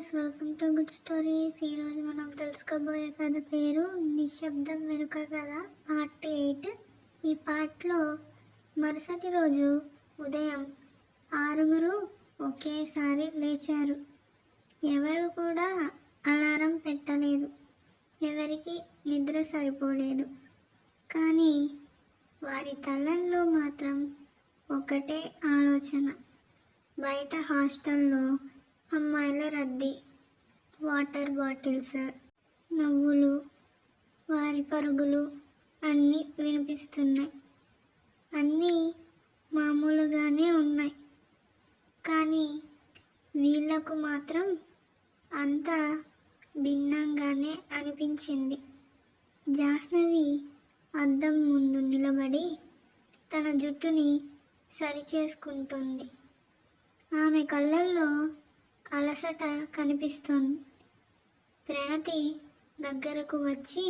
Welcome to good stories. ఈరోజు మనం తెలుసుకోబోయే కథ పేరు నిశ్శబ్దం వెనుక కథ పార్ట్ 8. ఈ పార్ట్లో మరుసటి రోజు ఉదయం 6 ఒకేసారి లేచారు. ఎవరు కూడా అలారం పెట్టలేదు. ఎవరికి నిద్ర సరిపోలేదు. కానీ వారి తలల్లో మాత్రం ఒకటే ఆలోచన. బయట హాస్టల్లో అమ్మాయిల రద్దీ, వాటర్ బాటిల్స్, నవ్వులు, వారి పరుగులు అన్నీ వినిపిస్తున్నాయి. అన్నీ మామూలుగానే ఉన్నాయి. కానీ వీళ్ళకు మాత్రం అంతా భిన్నంగానే అనిపించింది. జాహ్నవి అద్దం ముందు నిలబడి తన జుట్టుని సరిచేసుకుంటుంది. ఆమె కళ్ళల్లో అలసట కనిపిస్తుంది. ప్రణతి దగ్గరకు వచ్చి,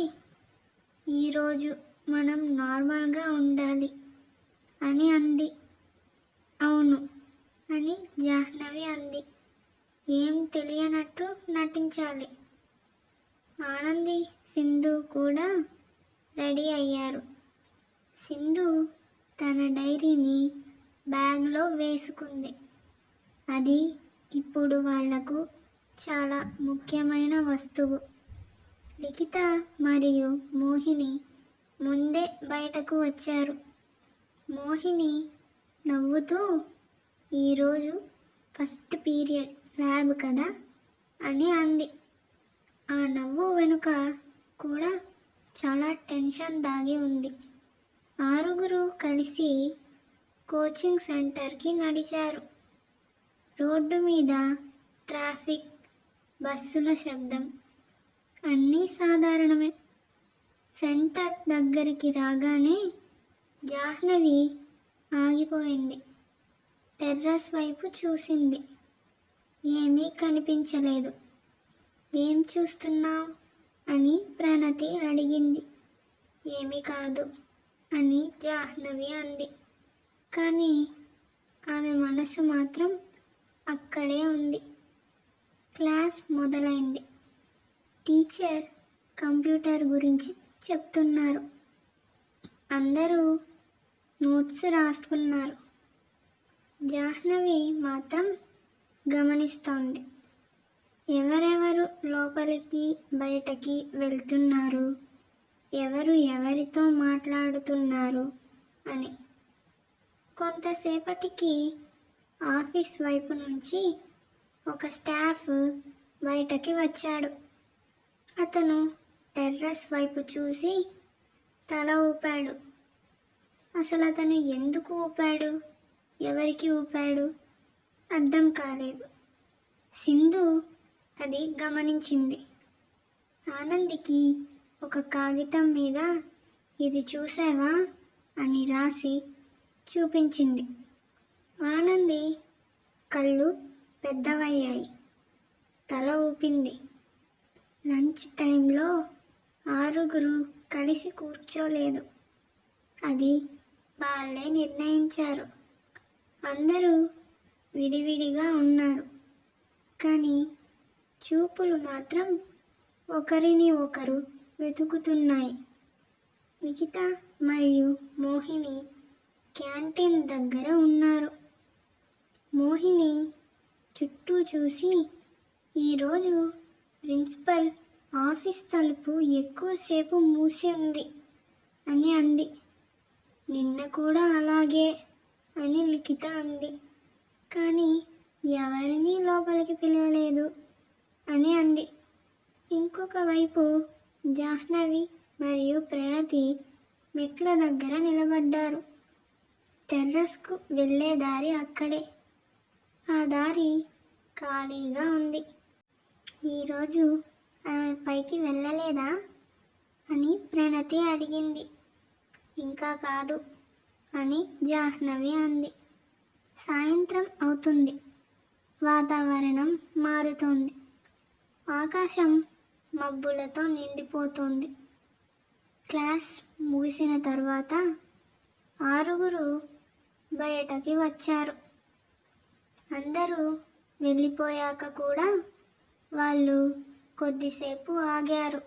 ఈరోజు మనం నార్మల్గా ఉండాలి అని అంది. అవును అని జాహ్నవి అంది. ఏం తెలియనట్టు నటించాలి. ఆనంది, సింధు కూడా రెడీ అయ్యారు. సింధు తన డైరీని బ్యాగ్లో వేసుకుంది. అది ఇప్పుడు వాళ్లకు చాలా ముఖ్యమైన వస్తువు. లిఖిత మరియు మోహిని ముందే బయటకు వచ్చారు. మోహిని నవ్వుతూ, ఈరోజు ఫస్ట్ పీరియడ్ ల్యాబ్ కదా అని అంది. ఆ నవ్వు వెనుక కూడా చాలా టెన్షన్ దాగి ఉంది. 6 కలిసి కోచింగ్ సెంటర్కి నడిచారు. రోడ్డు మీద ట్రాఫిక్, బస్సుల శబ్దం అన్నీ సాధారణమే. సెంటర్ దగ్గరికి రాగానే జాహ్నవి ఆగిపోయింది. టెర్రస్ వైపు చూసింది. ఏమీ కనిపించలేదు. ఏం చూస్తున్నావు అని ప్రణతి అడిగింది. ఏమీ కాదు అని జాహ్నవి అంది. కానీ ఆమె మనసు మాత్రం అక్కడే ఉంది. క్లాస్ మొదలైంది. టీచర్ కంప్యూటర్ గురించి చెప్తున్నారు. అందరూ నోట్స్ రాసుకున్నారు. జాహ్నవి మాత్రం గమనిస్తోంది. ఎవరెవరు లోపలికి బయటకి వెళ్తున్నారు, ఎవరు ఎవరితో మాట్లాడుతున్నారు అని. కొంతసేపటికి ఆఫీస్ వైపు నుంచి ఒక స్టాఫ్ బయటకి వచ్చాడు. అతను టెర్రస్ వైపు చూసి తల ఊపాడు. అసలు అతను ఎందుకు ఊపాడు, ఎవరికి ఊపాడు అర్థం కాలేదు. సింధు అది గమనించింది. ఆనందికి ఒక కాగితం మీద ఇది చూసావా అని రాసి చూపించింది. ఆనంది కళ్ళు పెద్దవయ్యాయి. తల ఊపింది. లంచ్ టైంలో 6 కలిసి కూర్చోలేదు. అది వాళ్ళే నిర్ణయించారు. అందరూ విడివిడిగా ఉన్నారు. కానీ చూపులు మాత్రం ఒకరిని ఒకరు వెతుకుతున్నాయి. లిఖిత మరియు మోహిని క్యాంటీన్ దగ్గర ఉన్నారు. మోహిని చుట్టూ చూసి, ఈరోజు ప్రిన్సిపల్ ఆఫీస్ తలుపు ఎక్కువసేపు మూసి ఉంది అని అంది. నిన్న కూడా అలాగే అని లిఖిత అంది. కానీ ఎవరినీ లోపలికి పిలవలేదు అని అంది. ఇంకొక వైపు జాహ్నవి మరియు ప్రణతి మెట్ల దగ్గర నిలబడ్డారు. టెర్రస్కు వెళ్ళే దారి అక్కడే. ఆ దారి ఖాళీగా ఉంది. ఈరోజు ఆమె పైకి వెళ్ళలేదా అని ప్రణతి అడిగింది. ఇంకా కాదు అని జాహ్నవి అంది. సాయంత్రం అవుతుంది. వాతావరణం మారుతోంది. ఆకాశం మబ్బులతో నిండిపోతోంది. క్లాస్ ముగిసిన తర్వాత 6 బయటకి వచ్చారు. అందరూ వెళ్ళిపోయాక కూడా వాళ్ళు కొద్దిసేపు ఆగారు.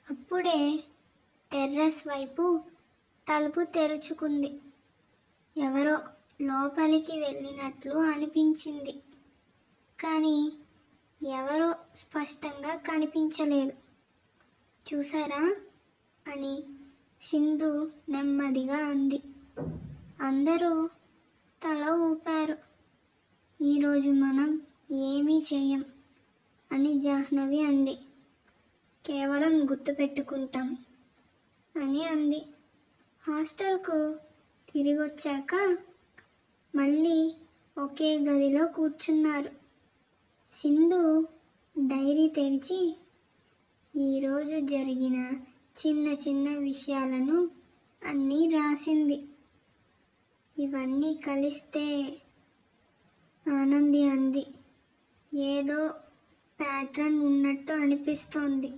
అప్పుడే టెర్రస్ వైపు తలుపు తెరుచుకుంది. ఎవరో లోపలికి వెళ్ళినట్లు అనిపించింది, కానీ ఎవరో స్పష్టంగా కనిపించలేదు. చూసారా అని సింధు నెమ్మదిగా అంది. అందరూ తల ఊపారు. ఈరోజు మనం ఏమీ చెయ్యం అని జాహ్నవి అంది. కేవలం గుర్తుపెట్టుకుంటాం అని అంది. హాస్టల్కు తిరిగొచ్చాక మళ్ళీ ఒకే గదిలో కూర్చున్నారు. సింధు డైరీ తెరిచి ఈరోజు జరిగిన చిన్న చిన్న విషయాలను అన్నీ రాసింది. ఇవన్నీ కలిస్తే ఆనంది అంది. ఏదో ప్యాటర్న్ ఉన్నట్టు అనిపిస్తోంది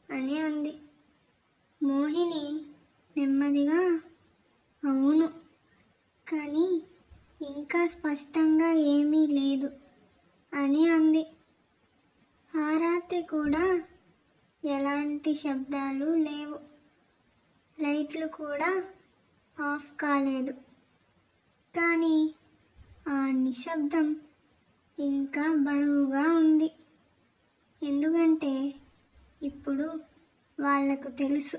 అని అంది. మోహిని నెమ్మదిగా అవును, కానీ ఇంకా స్పష్టంగా ఏమీ లేదు అని అంది. ఆ రాత్రి కూడా ఎలాంటి శబ్దాలు లేవు, లైట్లు కూడా ఆఫ్ కాలేదు. కానీ ఆ నిశ్శబ్దం ఇంకా బరువుగా ఉంది. ఎందుకంటే ఇప్పుడు వాళ్లకు తెలుసు,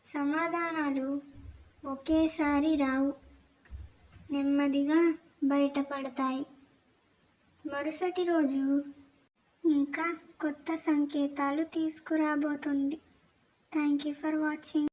సమాధానాలు ఒకేసారి రావు, నెమ్మదిగా బయటపడతాయి. మరుసటి రోజు ఇంకా కొత్త సంకేతాలు తీసుకురాబోతుంది. Thank you for watching.